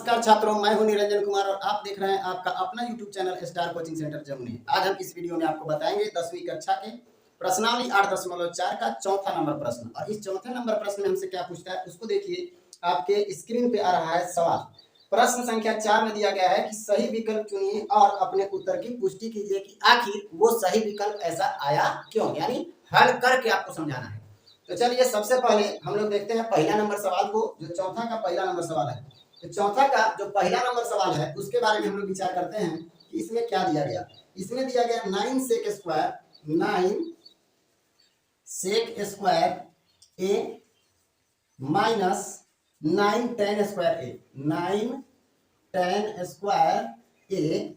नमस्कार छात्रों, मैं हूं निरंजन कुमार और आप देख रहे हैं आपका अपना YouTube channel star coaching centre Jamui. आज हम इस वीडियो में आपको बताएंगे 10वीं कक्षा के प्रश्नावली 8.4 का चौथा नंबर प्रश्न। और इस चौथे नंबर प्रश्न में हमसे क्या पूछता है उसको देखिए। आपके स्क्रीन पे आ रहा है सवाल। प्रश्न संख्या 4 में दिया गया है कि सही विकल्प चुनिए और अपने उत्तर की पुष्टि कीजिए कि आखिर वो सही विकल्प ऐसा आया क्यों, यानी हल करके आपको समझाना है। तो चलिए सबसे पहले हम लोग देखते हैं पहला नंबर सवाल को, जो चौथा का पहला नंबर सवाल है। तो चौथा का जो पहला नंबर सवाल है उसके बारे में हम लोग विचार करते हैं कि इसमें क्या दिया गया। इसमें दिया गया 9 सेक square A minus 9 10 square A, 9 10 square ए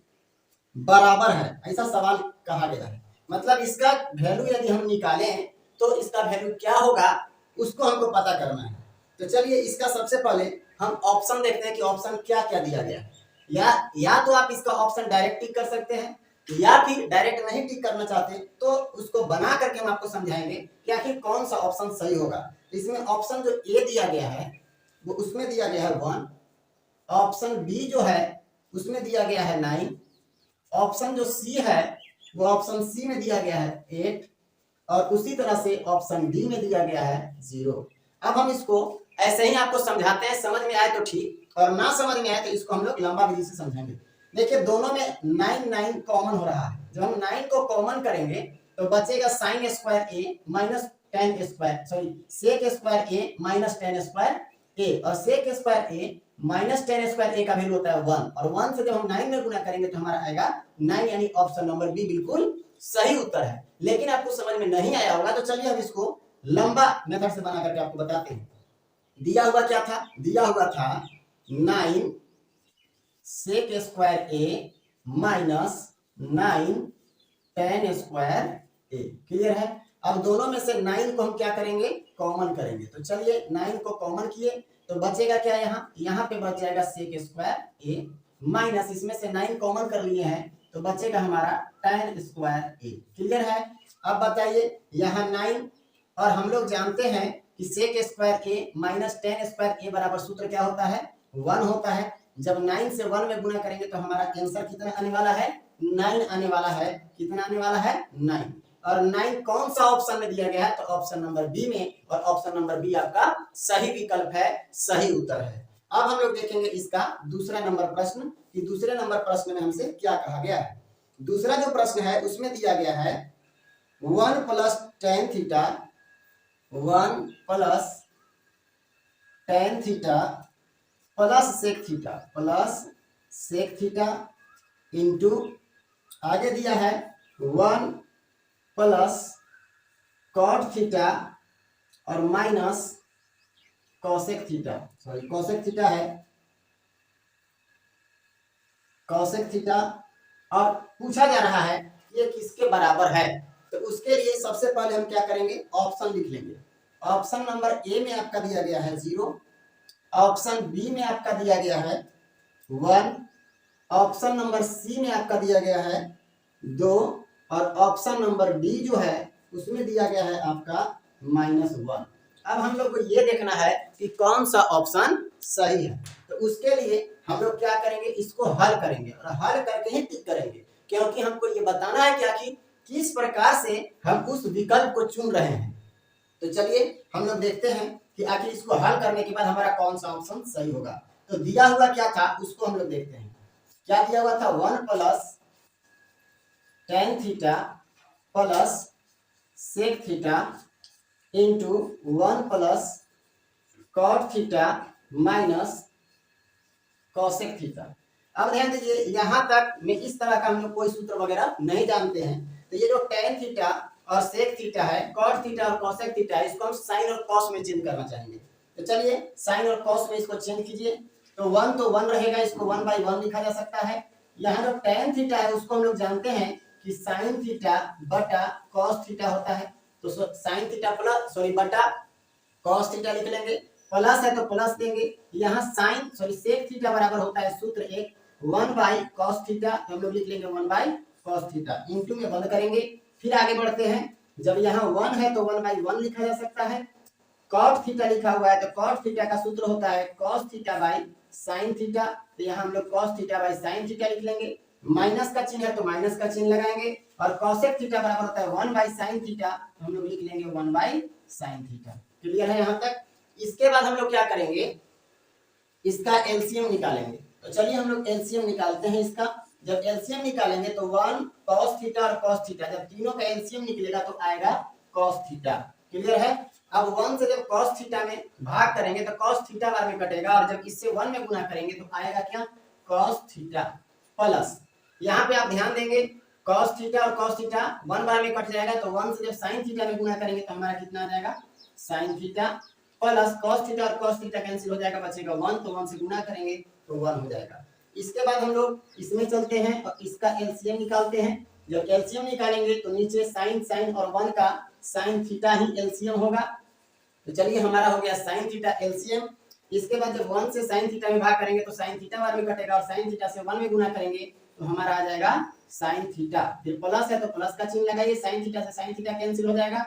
बराबर है, ऐसा सवाल कहा गया है। मतलब इसका वैल्यू यदि हम निकालें तो इसका वैल्यू क्या होगा उसको हमको पता करना है। तो चलिए इसका सबसे पहले हम ऑप्शन देखते हैं कि ऑप्शन क्या क्या दिया गया है। या तो आप इसका ऑप्शन डायरेक्ट टिक कर सकते हैं, या फिर डायरेक्ट नहीं टिक करना चाहते तो उसको बना करके हम आपको समझाएंगे कि आखिर कौन सा ऑप्शन सही होगा। इसमें ऑप्शन जो ए दिया गया है वो उसमें दिया गया है 1, ऑप्शन बी जो है उसमें दिया गया है 9, ऑप्शन जो सी है वो ऑप्शन सी में दिया गया है 8, और उसी तरह से ऑप्शन डी में दिया गया है 0। अब हम इसको ऐसे ही आपको समझाते हैं, समझ में आए तो ठीक और ना समझ में आए तो इसको हम लोग लंबा विधि से समझेंगे। देखिए दोनों में 9 कॉमन हो रहा है। जब हम 9 को कॉमन करेंगे तो बचेगा sine square A minus 10 square, sorry sec square A minus 10 square A, और sec square A minus 10 square A का वैल्यू होता है 1, और 1 से जब हम 9 में गुना करेंगे तो हमारा आएगा 9, यानी ऑप्शन नंबर बी बिल्कुल सही उत्तर है। लेकिन आपको समझ में नहीं आया होगा तो चलिए हम इसको लंबा मेथड से बना करके आपको बताते हैं। दिया हुआ क्या था, दिया हुआ था 9 सेक square A minus 9 10 square A. Clear है। अब दोनों में से 9 को हम क्या करेंगे, कॉमन करेंगे। तो चलिए 9 को कॉमन किए तो बचेगा क्या, यहाँ पे बच जाएगा सेक स्क्वायर ए माइनस, इसमें से 9 कॉमन कर लिए हैं तो बचेगा हमारा 10 स्क्वायर ए। क्लियर है। अब बताइए यहाँ 9, और हम लोग जानते हैं कि सेक स्क्वायर ए माइनस 10 स्क्वायर ए बराबर सूत्र क्या होता है, 1 होता है। जब 9 से 1 में गुना करेंगे तो हमारा आंसर कितना आने वाला है, 9 आने वाला है। कितना आने वाला है, 9। और 9 कौन सा ऑप्शन में दिया गया है, तो ऑप्शन नंबर बी में, और ऑप्शन नंबर बी आपका सही विकल्प है, सही उत्तर है। अब हम लोग देखेंगे इसका दूसरा नंबर प्रश्न कि दूसरे नंबर प्रश्न में हमसे क्या कहा गया है। दूसरा जो प्रश्न है उसमें दिया गया है 1 plus tan theta, 1 plus tan theta plus sec theta into आगे दिया है 1 प्लस कॉट थीटा और minus cosec theta, sorry cosec theta है, कॉसेक थीटा। और पूछा जा रहा है ये किसके बराबर है, तो उसके लिए सबसे पहले हम क्या करेंगे, ऑप्शन लिख लेंगे। ऑप्शन नंबर ए में आपका दिया गया है 0, ऑप्शन बी में आपका दिया गया है 1, ऑप्शन नंबर सी में आपका दिया गया है 2, और ऑप्शन नंबर डी जो है उसमें दिया गया है आपका -1। अब हम लोग को ये देखना है कि कौन सा ऑप्शन सही है। तो उसके लिए हम लोग क्या करेंगे, इसको हल करेंगे, और हल करके ही टिक करेंगे, क्योंकि हमको ये बताना है कि आखिर किस प्रकार से हम उस विकल्प को चुन रहे हैं। तो चलिए हम लोग देखते हैं कि आखिर इसको हल करने के बाद हमारा कौन सा ऑप्शन सही होगा। तो दिया हुआ क्या था उसको हम लोग देखते हैं। क्या दिया हुआ था, 1 plus tan theta plus sec theta into 1 plus cot theta minus cosec theta. अब ध्यान दीजिए यहाँ तक में इस तरह का हम लोग कोई सूत्र वगैरह नहीं जानते हैं। तो ये जो टेन थीटा और सेक थीटा है, कॉट थीटा और कॉसेक थीटा है, इसको हम साइन और कॉस में चेंज करना चाहेंगे। तो चलिए साइन और कॉस में इसको चेंज कीजिए। तो 1 तो 1 रहेगा, इसको 1/1 लिखा जा सकता है। यहाँ जो टेन थीटा है उसको हम लोग जानते हैं कि साइन थीटा बटा कॉस थीटा होता है। तो साइन थीटा प्लस सॉरी बटा कॉस थीटा लिख लेंगे, प्लस है तो प्लस देंगे। यहाँ साइन सॉरी सेक थीटा बराबर होता है सूत्र एक 1/cos थीटा, हम लोग लिख लेंगे 1/cos थीटा, इंटू में बंद करेंगे। फिर आगे बढ़ते हैं, जब यहाँ 1 है तो 1/1 लिखा जा सकता है। कॉट थीटा लिखा हुआ है तो कॉट थीटा का सूत्र होता है cos theta by sine theta, तो यहाँ हम लोग cos theta by sine theta लिख लेंगे। माइनस का चिन्ह है तो माइनस का चिन्ह लगाएंगे, और कॉसेक थीटा बराबर होता है 1 बाई साइन थीटा, तो हम लोग लिख लेंगे 1 बाई साइन थीटा। क्लियर है यहाँ तक? इसके बाद हम लोग क्या करेंगे, इसका एलसीएम निकालेंगे। तो चलिए हम लोग एलसीएम निकालते हैं इसका। जब एलसीएम निकालेंगे तो 1 cos थीटा और cos थीटा, जब तीनों का एलसीएम निकलेगा तो आएगा cos थीटा। क्लियर है? अब 1 से जब cos थीटा में भाग करेंगे तो cos थीटा बार में कटेगा, और जब इससे 1 में गुना करेंगे तो आएगा क्या, cos थीटा प्लस, यहाँ पे आप ध्यान देंगे cos थीटा और cos थीटा 1 बार में कट जाएगा, तो 1 से जब sin थीटा में गुना करेंगे तो हमारा कितना आ जाएगा, sin theta plus cos theta और cos थीटा कैंसिल हो जाएगा, बचेगा 1, तो 1 से गुना करेंगे तो 1 हो जाएगा। इसके बाद हम लोग इसमें चलते हैं और इसका एलसीएम निकालते हैं। जब एलसीएम निकालेंगे तो नीचे साइन साइन और 1 का साइन थीटा ही एलसीएम होगा। तो चलिए हमारा हो गया साइन थीटा एलसीएम। इसके बाद जब 1 से साइन थीटा में भाग करेंगे तो साइन थीटा बार में कटेगा, और साइन थीटा से 1 में गुना करेंगे तो हमारा आ जाएगा साइन थीटा। फिर प्लस है तो प्लस का चिन्ह लगाइए, साइन थीटा से साइन थीटा कैंसिल हो जाएगा,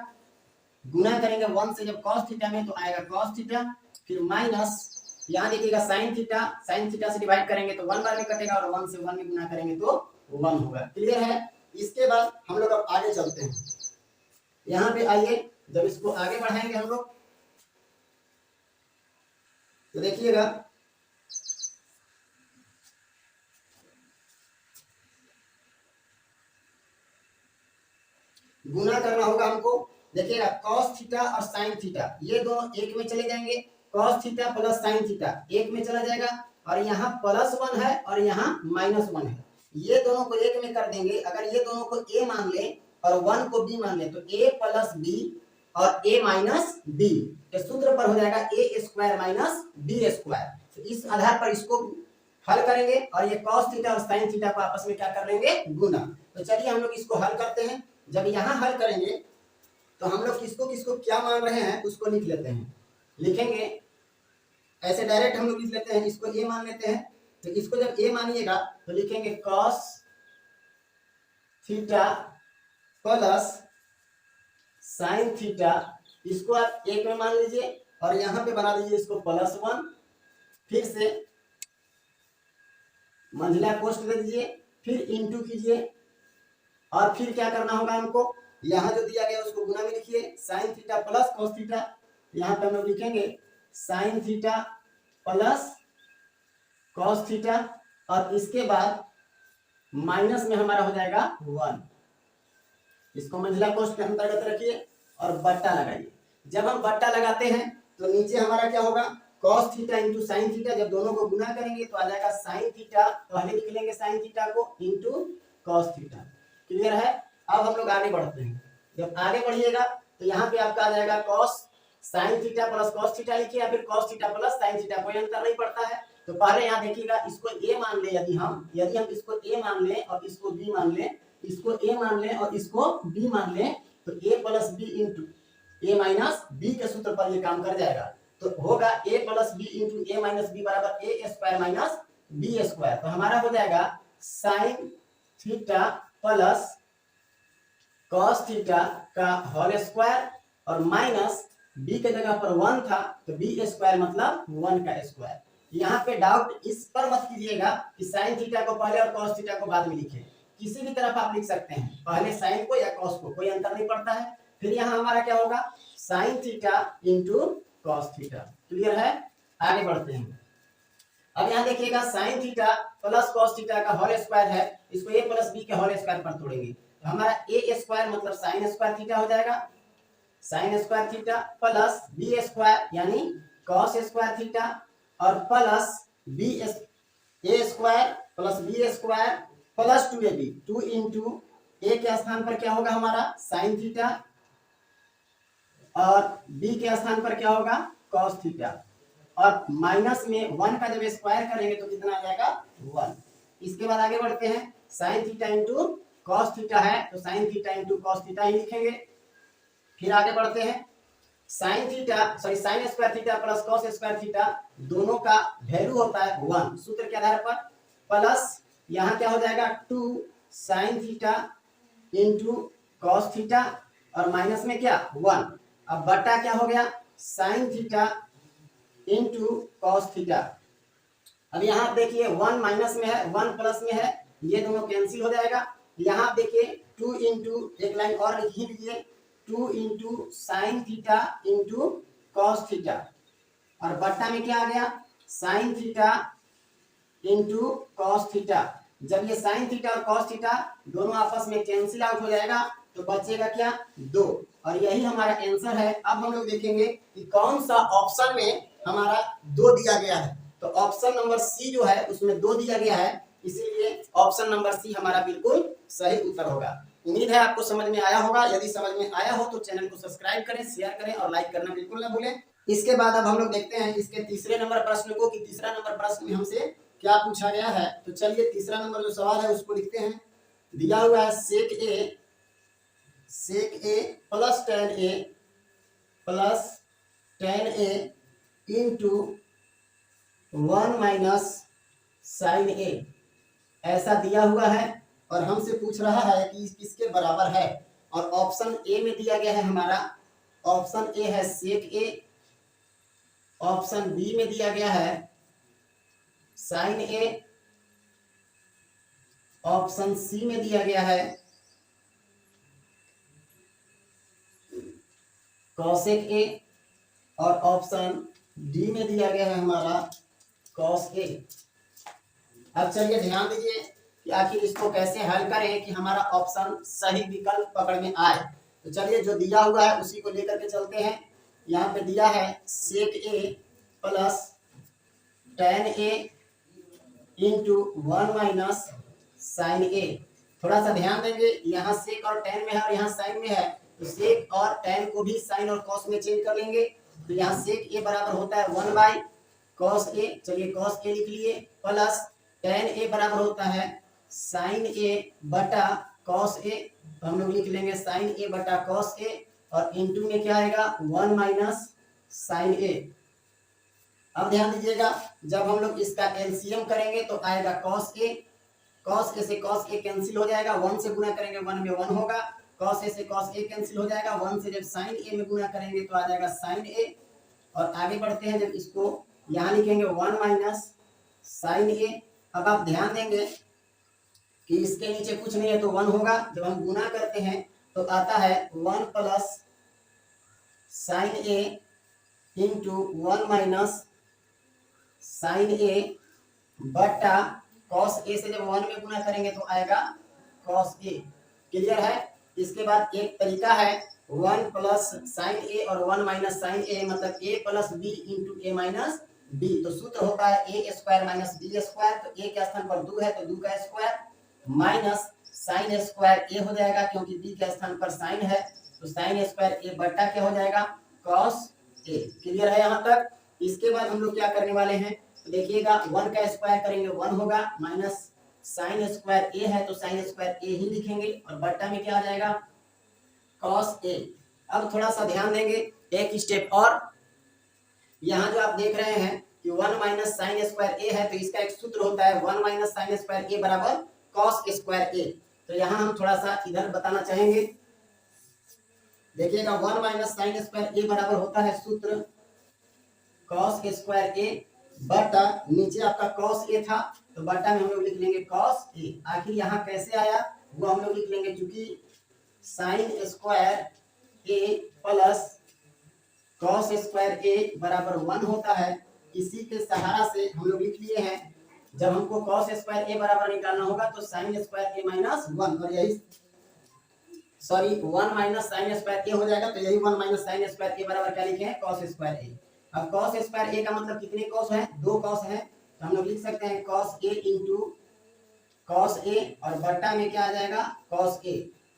गुना करेंगे 1 से जब cos थीटा में तो आएगा cos थीटा, फिर माइनस यहाँ देखिएगा sin थीटा से डिवाइड करेंगे तो 1 बार में कटेगा, और 1 से 1 में गुना करेंगे तो 1 होगा। क्लियर है? इसके बाद हम लोग अब आगे चलते हैं। यहाँ पे आइए, जब इसको आगे बढ़ाएंगे हम लोग तो देखिएगा गुना करना होगा हमको। देखिएगा cos थीटा और sin थीटा ये दोनों एक में चले जाएंगे, cos theta plus sin theta एक में चला जाएगा, और यहाँ +1 है और यहाँ -1 है, ये दोनों को एक में कर देंगे। अगर ये दोनों को a मान ले और 1 को b मान ले तो a प्लस b और a माइनस b के सूत्र पर हो जाएगा a square minus b square. तो इस आधार पर इसको हल करेंगे और ये cos थीटा और sin थीटा को आपस में क्या कर लेंगे, गुना। तो चलिए हम लोग इसको हल करते हैं। जब यहाँ हल करेंगे तो हम लोग किसको किसको क्या मान रहे हैं उसको लिख लेते हैं, लिखेंगे ऐसे डायरेक्ट हम लोग लिख लेते हैं। इसको a मान लेते हैं, तो इसको जब a मानिएगा तो लिखेंगे cos theta plus sin theta, इसको आप एक में मान लीजिए और यहाँ पे बना लीजिए इसको +1, फिर से मंझला कोष्ठ दे दीजिए, फिर इंटू कीजिए, और फिर क्या करना होगा हमको, यहाँ जो दिया गया उसको गुना में लिखिए, sine theta plus cos theta, यहाँ पे हम लोग लिखेंगे sine theta plus cos theta, और इसके बाद माइनस में हमारा हो जाएगा 1। इसको मंझला कोष्ठ के अंतर्गत रखिए और बट्टा लगाइए। जब हम बट्टा लगाते हैं तो नीचे हमारा क्या होगा, cos theta into sine theta, जब दोनों को गुना करेंगे तो आ जाएगा साइन थीटा, पहले लिख लेंगे साइन थीटा को इंटू cos थीटा। क्लियर है? अब हम लोग आगे बढ़ते हैं। जब आगे बढ़िएगा तो यहाँ पे आपका आ जाएगा cos sine theta plus cos theta लिखिए, या फिर cos theta plus sine theta, कोई अंतर नहीं पड़ता है। तो पहले यहाँ देखिएगा इसको a मान ले, यदि हम इसको a मान लें और इसको b मान लें, इसको a मान लें और इसको b मान लें, तो a plus b into a minus b के सूत्र पर ये काम कर जाएगा। तो होगा a plus b into a minus b बराबर a square minus b square. तो हमारा हो जाएगा sine theta plus cos theta का होल स्क्वायर और माइनस b के जगह पर 1 था तो b स्क्वायर मतलब 1 का स्क्वायर। यहाँ पे डाउट इस पर मत कीजिएगा कि साइन थीटा को पहले और cos थीटा को बाद में लिखें, किसी भी तरफ आप लिख सकते हैं, पहले साइन को या cos को, कोई अंतर नहीं पड़ता है। फिर यहाँ हमारा क्या होगा, sign theta into cos theta. Clear है? आगे बढ़ते हैं। अब यहाँ देखिएगा sine theta plus cos theta का होल स्क्वायर है, इसको a प्लस b के होल स्क्वायर पर तोड़ेंगे तो हमारा a स्क्वायर मतलब साइन स्क्वायर थीटा हो जाएगा, sign square theta plus b square यानी cos स्क्वायर थीटा, और plus b a square plus b square plus 2ab, 2 into a के स्थान पर क्या होगा हमारा साइन थीटा, और b के स्थान पर क्या होगा cos थीटा, और माइनस में 1 का जब स्क्वायर करेंगे तो कितना आ जाएगा 1। इसके बाद आगे बढ़ते हैं, sine theta into cos theta है तो sine theta into cos theta ही लिखेंगे। फिर आगे बढ़ते हैं, sine square theta plus cos square theta दोनों का वैल्यू होता है 1 सूत्र के आधार पर, प्लस यहाँ क्या हो जाएगा 2 sign theta into cos theta, और माइनस में क्या 1। अब बटा क्या हो गया sign theta into cos theta, अब यहाँ देखिए 1 माइनस में है 1 प्लस में है, ये दोनों कैंसिल हो जाएगा। यहाँ देखिए 2 इंटू, एक लाइन और लिख ही लीजिए, 2 into sine theta into cos theta, और बट्टा में क्या आ गया, sign theta into cos theta. जब ये साइन थीटा और कॉस थीटा दोनों आपस में कैंसिल आउट हो जाएगा तो बचेगा क्या, 2, और यही हमारा आंसर है। अब हम लोग देखेंगे कि कौन सा ऑप्शन में हमारा 2 दिया गया है। तो ऑप्शन नंबर सी जो है उसमें 2 दिया गया है, इसीलिए ऑप्शन नंबर सी हमारा बिल्कुल सही उत्तर होगा। उम्मीद है आपको समझ में आया होगा। यदि समझ में आया हो तो चैनल को सब्सक्राइब करें, शेयर करें और लाइक करना बिल्कुल ना भूलें। इसके बाद अब हम लोग देखते हैं इसके तीसरे नंबर प्रश्न को, कि तीसरा नंबर प्रश्न में हमसे क्या पूछा गया है। तो चलिए तीसरा नंबर जो सवाल है उसको लिखते हैं। दिया हुआ है सेक ए प्लस टेन ए इंटू 1 माइनस साइन ए, ऐसा दिया हुआ है और हमसे पूछ रहा है कि किसके बराबर है। और ऑप्शन ए में दिया गया है हमारा, ऑप्शन ए है सेक ए, ऑप्शन बी में दिया गया है साइन ए, ऑप्शन सी में दिया गया है कॉसेक ए, और ऑप्शन डी में दिया गया है हमारा कॉस ए। अब चलिए ध्यान दीजिए कि आखिर इसको कैसे हल करें कि हमारा ऑप्शन सही विकल्प पकड़ में आए। तो चलिए जो दिया हुआ है उसी को लेकर के चलते हैं। यहाँ पे दिया है सेक ए प्लस टेन ए इंटू 1 माइनस साइन ए। थोड़ा सा ध्यान देंगे, यहाँ सेक और टेन में है और यहाँ साइन में है, तो सेक और टेन को भी साइन और कॉस में चेंज कर लेंगे। तो यहाँ सेक ए बराबर होता है 1 बाई कॉस ए, चलिए कॉस ए लिख लिए, प्लस टेन ए बराबर होता है साइन ए बटा कॉस ए, तो हम लोग लिख लेंगे साइन ए बटा कॉस ए, और इंटू में क्या आएगा 1 माइनस साइन ए। अब ध्यान दीजिएगा, जब हम लोग इसका एलसीएम करेंगे तो आएगा कॉस ए से कॉस ए कैंसिल हो जाएगा, 1 से गुना करेंगे 1 में 1 होगा, कॉस ए से कॉस ए कैंसिल हो जाएगा, 1 से जब साइन ए में गुना करेंगे तो आ जाएगा साइन ए। और आगे बढ़ते हैं, जब इसको यहाँ लिखेंगे 1 माइनस साइन ए। अब आप ध्यान देंगे कि इसके नीचे कुछ नहीं है तो 1 होगा, जब हम गुना करते हैं तो आता है 1 प्लस साइन ए इंटू 1 माइनस साइन ए बटा कॉस ए से जब 1 में गुना करेंगे तो आएगा कॉस ए। क्लियर है। इसके बाद एक तरीका है 1 प्लस साइन ए और 1 माइनस साइन ए, मतलब ए प्लस बी इंटू ए माइनस बी। तो सूत्र होता है ए स्क्वायर माइनस बी स्क्वायर, तो ए के स्थान पर 2 है तो 2 का स्क्वायर माइनस साइन स्क्वायर ए हो जाएगा, क्योंकि बी के स्थान पर साइन है तो साइन स्क्वायर ए बटा क्या हो जाएगा कॉस ए। क्लियर है यहाँ तक। इसके बाद हम लोग क्या करने वाले हैं, तो देखिएगा 1 का स्क्वायर करेंगे 1 होगा, माइनस साइन स्क्वायर ए है तो साइन स्क्वायर ए ही लिखेंगे, और बट्टा में क्या आ जाएगा कॉस ए। अब थोड़ा सा ध्यान देंगे, एक स्टेप और, यहाँ जो आप देख रहे हैं कि 1 माइनस साइन स्क्वायर ए है तो इसका एक सूत्र होता है 1 माइनस साइन स्क्वायर ए बराबर कॉस स्क्वायर ए। तो यहाँ हम थोड़ा सा इधर बताना चाहेंगे, देखिएगा 1 माइनस साइन स्क्वायर ए बराबर होता है सूत्र कॉस स्क्वायर ए बटा, नीचे आपका कॉस ए था तो बटा में हम लोग लिख लेंगे कॉस ए। आखिर यहाँ कैसे आया वो हम लोग लिख लेंगे, क्योंकि साइन स्क्वायर ए प्लस कॉस स्क्वायर ए बराबर 1 होता है, इसी के सहारा से हम लोग लिख लिए हैं। जब हमको कॉस स्क्वायर ए बराबर निकालना होगा तो साइन स्क्वायर ए माइनस 1, और यही 1 माइनस साइन स्क्वायर ए हो जाएगा, तो यही 1 माइनस साइन स्क्वायर ए बराबर क्या लिखे हैं कॉस स्क्वायर ए। अब कॉस स्क्वायर ए का मतलब कितने कॉस है, 2 कॉस है, तो हम लोग लिख सकते हैं cos A into cos A, और बट्टा में क्या आ जाएगा कॉस ए।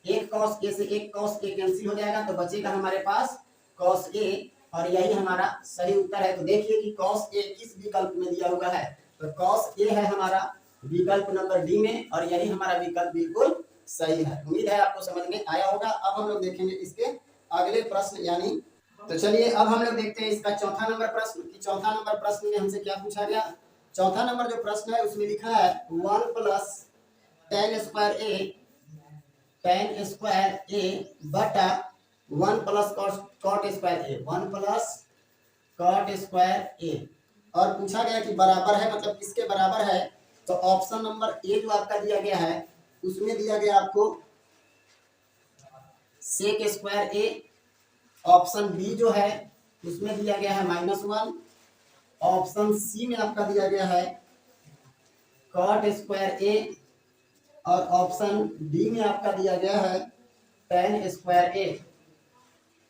एक कॉस ए से एक कॉस ए कैंसिल हो जाएगा तो बचेगा हमारे पास कॉस ए, और यही हमारा सही उत्तर है। तो देखिए कि कॉस ए किस विकल्प में दिया हुआ है, तो कॉस ए है हमारा विकल्प नंबर डी में, और यही हमारा विकल्प बिल्कुल सही है। उम्मीद है आपको समझ में आया होगा। अब हम लोग देखेंगे इसके अगले प्रश्न, यानी तो चलिए अब हम लोग देखते हैं इसका चौथा नंबर प्रश्न, कि चौथा नंबर प्रश्न में हमसे क्या पूछा गया। चौथा नंबर जो प्रश्न है उसमें लिखा है 1 प्लस टेन स्क्वायर ए बटा 1 plus cot square A, 1 plus cot square A. और पूछा गया कि बराबर है मतलब किसके बराबर है, तो ऑप्शन नंबर ए जो आपका दिया गया है उसमें दिया गया आपको सेक स्क्वायर ए। ऑप्शन बी जो है उसमें दिया गया है -1। ऑप्शन सी में आपका दिया गया है कॉट स्क्वायर ए। और ऑप्शन डी में आपका दिया गया है tan स्क्वायर ए।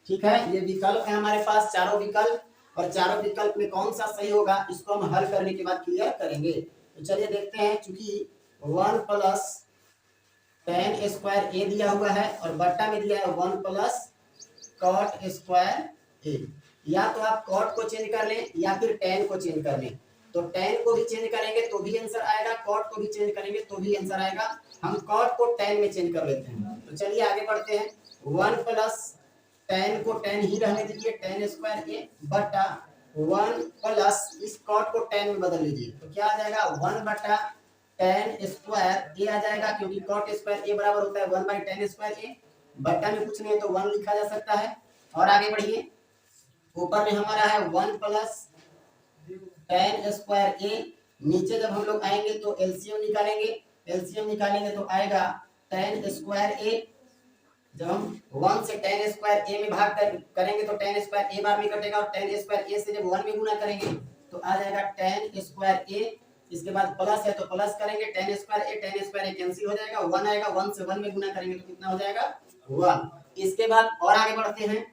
ठीक है, ये विकल्प है हमारे पास, चारों विकल्प। और चारों विकल्प में कौन सा सही होगा इसको हम हल करने के बाद क्लियर करेंगे। तो चलिए देखते हैं, चूंकि 1 प्लस tan स्क्वायर ए दिया हुआ है और बट्टा में दिया है 1 प्लस कॉट स्क्वायर ए। या तो आप कॉट को चेंज कर लें या फिर tan को चेंज कर लें। तो tan को भी चेंज करेंगे तो भी आंसर आएगा, कॉट को भी चेंज करेंगे तो भी आंसर आएगा। हम कॉट को tan में चेंज कर लेते हैं। तो चलिए आगे बढ़ते हैं। 1 प्लस tan को tan ही रहने दीजिए, tan स्क्वायर ए बटा 1 प्लस इस कॉट को tan में बदल लीजिए। तो क्या आ जाएगा 1 बटा tan स्क्वायर ए आ जाएगा, क्योंकि कॉट स्क्वायर ए बराबर होता है 1 बाई tan स्क्वायर ए। बटा में कुछ नहीं है तो 1 लिखा जा सकता है। और आगे बढ़िए, ऊपर में हमारा है 1 प्लस tan स्क्वायर ए। नीचे जब हम लोग आएंगे तो एलसीएम निकालेंगे, एलसीएम निकालेंगे तो आएगा tan स्क्वायर ए। जब हम 1 से tan स्क्वायर ए में भाग करेंगे तो tan स्क्वायर ए बार में कटेगा, और tan स्क्वायर ए से जब 1 में गुना करेंगे तो आ जाएगा tan स्क्वायर ए। इसके बाद प्लस है तो प्लस करेंगे, tan स्क्वायर ए कैंसिल हो जाएगा, 1 आएगा, 1 से 1 में गुना करेंगे तो कितना हो जाएगा 1। इसके बाद और आगे बढ़ते हैं।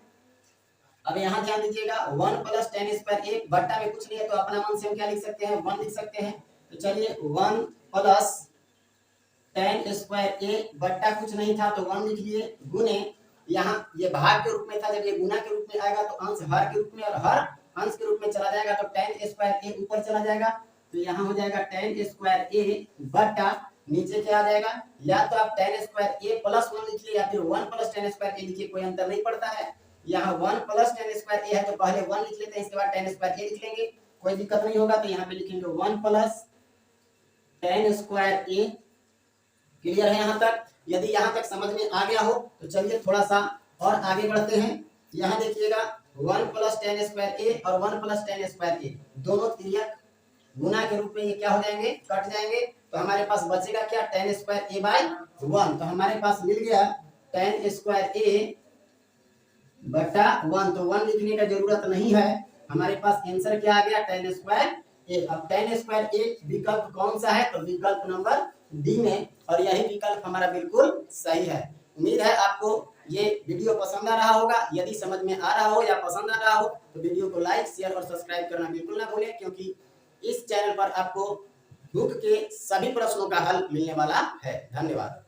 अब यहाँ ध्यान दीजिएगा 1 प्लस tan स्क्वायर ए बट्टा में कुछ नहीं है तो अपना मन से हम क्या लिख सकते हैं 1 लिख सकते हैं। तो चलिए 1 प्लस tan स्क्वायर ए बट्टा कुछ नहीं था तो 1 लिख लिए, गुने यहाँ ये भाग के रूप में था, जब ये गुना के रूप में आएगा तो अंश हर के रूप में और हर अंश के रूप में चला जाएगा तो tan स्क्वायर ए ऊपर चला जाएगा। तो यहाँ हो जाएगा tan स्क्वायर ए बट्टा नीचे क्या आ जाएगा, या तो आप tan स्क्वायर ए प्लस 1 लिखिए या फिर 1 प्लस tan स्क्वायर ए लिखिए, कोई अंतर नहीं पड़ता है। यहाँ 1 प्लस tan स्क्वायर ए है तो पहले 1 लिख लेते हैं, इसके बाद tan स्क्वायर ए लिख लेंगे, कोई दिक्कत नहीं होगा। तो यहाँ पे लिखेंगे 1 प्लस tan स्क्वायर ए। क्लियर है यहाँ तक? यदि यहाँ तक समझ में आ गया हो तो चलिए थोड़ा सा और आगे बढ़ते हैं। यहाँ देखिएगा 1 प्लस tan स्क्वायर ए और 1 प्लस tan स्क्वायर ए दोनों तिर्यक गुना के रूप में ये क्या हो जाएंगे, कट जाएंगे। तो हमारे पास बचेगा क्या tan स्क्वायर ए बाई 1। तो हमारे पास मिल गया tan स्क्वायर ए बटा 1। तो 1 लिखने का जरूरत नहीं है, हमारे पास आंसर क्या आ गया tan स्क्वायर ए। अब tan स्क्वायर ए विकल्प कौन सा है, तो विकल्प नंबर डी में, और यही विकल्प हमारा बिल्कुल सही है। उम्मीद है आपको ये वीडियो पसंद आ रहा होगा। यदि समझ में आ रहा हो या पसंद आ रहा हो तो वीडियो को लाइक शेयर और सब्सक्राइब करना बिल्कुल ना भूलें, क्योंकि इस चैनल पर आपको बुक के सभी प्रश्नों का हल मिलने वाला है। धन्यवाद।